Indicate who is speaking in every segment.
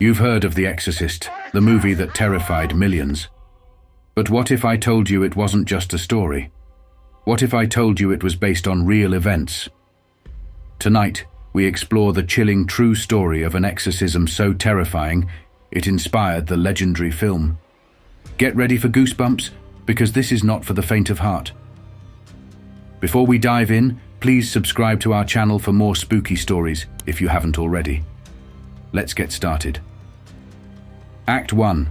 Speaker 1: You've heard of The Exorcist, the movie that terrified millions. But what if I told you it wasn't just a story? What if I told you it was based on real events? Tonight, we explore the chilling true story of an exorcism so terrifying, it inspired the legendary film. Get ready for goosebumps, because this is not for the faint of heart. Before we dive in, please subscribe to our channel for more spooky stories, if you haven't already. Let's get started. Act 1.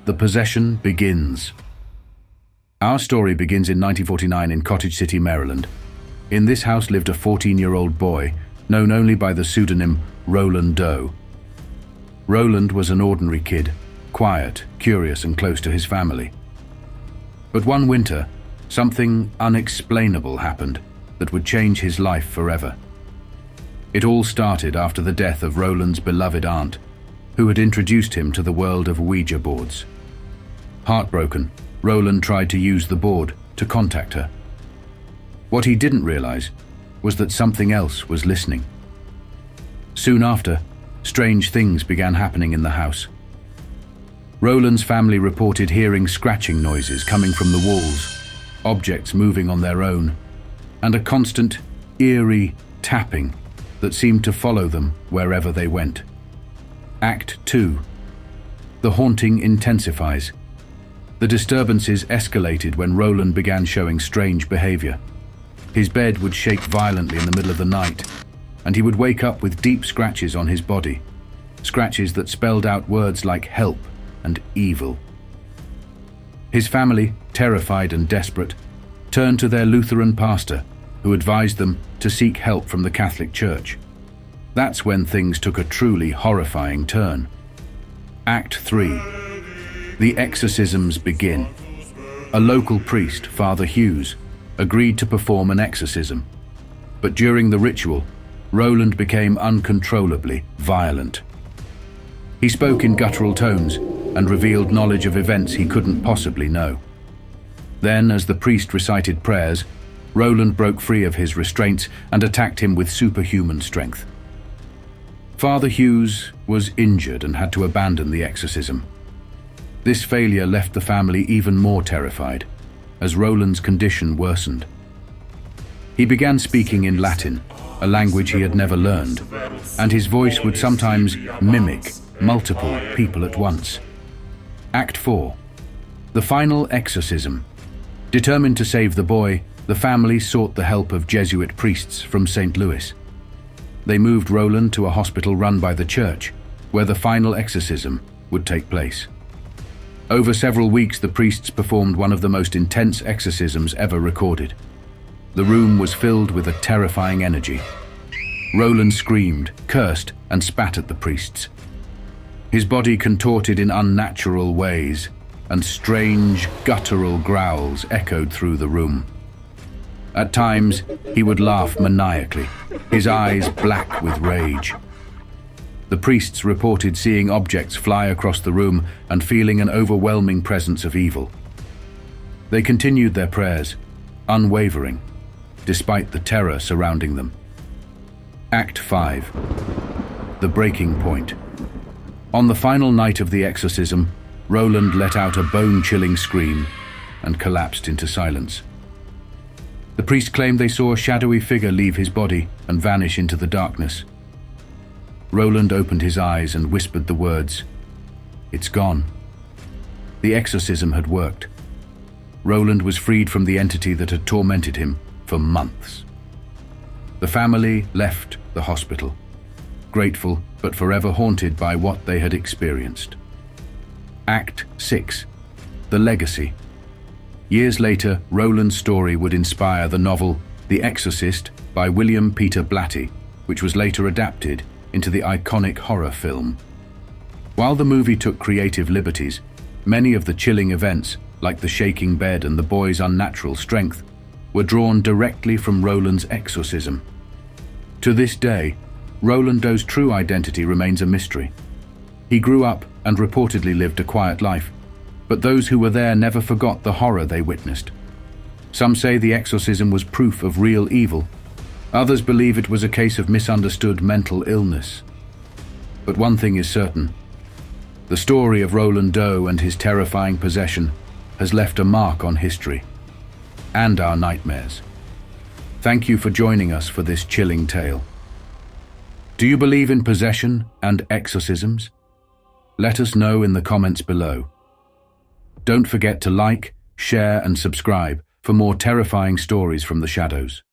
Speaker 1: The possession begins. Our story begins in 1949 in Cottage City, Maryland. In this house lived a 14-year-old boy, known only by the pseudonym Roland Doe. Roland was an ordinary kid, quiet, curious, and close to his family. But one winter, something unexplainable happened that would change his life forever. It all started after the death of Roland's beloved aunt, who had introduced him to the world of Ouija boards. Heartbroken, Roland tried to use the board to contact her. What he didn't realize was that something else was listening. Soon after, strange things began happening in the house. Roland's family reported hearing scratching noises coming from the walls, objects moving on their own, and a constant, eerie tapping that seemed to follow them wherever they went. Act 2. The haunting intensifies. The disturbances escalated when Roland began showing strange behavior. His bed would shake violently in the middle of the night, and he would wake up with deep scratches on his body, scratches that spelled out words like help and evil. His family, terrified and desperate, turned to their Lutheran pastor, who advised them to seek help from the Catholic Church. That's when things took a truly horrifying turn. Act 3. The exorcisms begin. A local priest, Father Hughes, agreed to perform an exorcism. But during the ritual, Roland became uncontrollably violent. He spoke in guttural tones and revealed knowledge of events he couldn't possibly know. Then, as the priest recited prayers, Roland broke free of his restraints and attacked him with superhuman strength. Father Hughes was injured and had to abandon the exorcism. This failure left the family even more terrified, as Roland's condition worsened. He began speaking in Latin, a language he had never learned, and his voice would sometimes mimic multiple people at once. Act 4. The final exorcism. Determined to save the boy, the family sought the help of Jesuit priests from St. Louis. They moved Roland to a hospital run by the church, where the final exorcism would take place. Over several weeks, the priests performed one of the most intense exorcisms ever recorded. The room was filled with a terrifying energy. Roland screamed, cursed, and spat at the priests. His body contorted in unnatural ways, and strange, guttural growls echoed through the room. At times, he would laugh maniacally, his eyes black with rage. The priests reported seeing objects fly across the room and feeling an overwhelming presence of evil. They continued their prayers, unwavering, despite the terror surrounding them. Act 5. The breaking point. On the final night of the exorcism, Roland let out a bone-chilling scream and collapsed into silence. The priest claimed they saw a shadowy figure leave his body and vanish into the darkness. Roland opened his eyes and whispered the words, "It's gone." The exorcism had worked. Roland was freed from the entity that had tormented him for months. The family left the hospital, grateful but forever haunted by what they had experienced. Act 6. The legacy. Years later, Roland's story would inspire the novel The Exorcist by William Peter Blatty, which was later adapted into the iconic horror film. While the movie took creative liberties, many of the chilling events, like the shaking bed and the boy's unnatural strength, were drawn directly from Roland's exorcism. To this day, Roland Doe's true identity remains a mystery. He grew up and reportedly lived a quiet life, but those who were there never forgot the horror they witnessed. Some say the exorcism was proof of real evil. Others believe it was a case of misunderstood mental illness. But one thing is certain, The story of Roland Doe and his terrifying possession has left a mark on history and our nightmares. Thank you for joining us for this chilling tale. Do you believe in possession and exorcisms? Let us know in the comments below. Don't forget to like, share and subscribe for more terrifying stories from the shadows.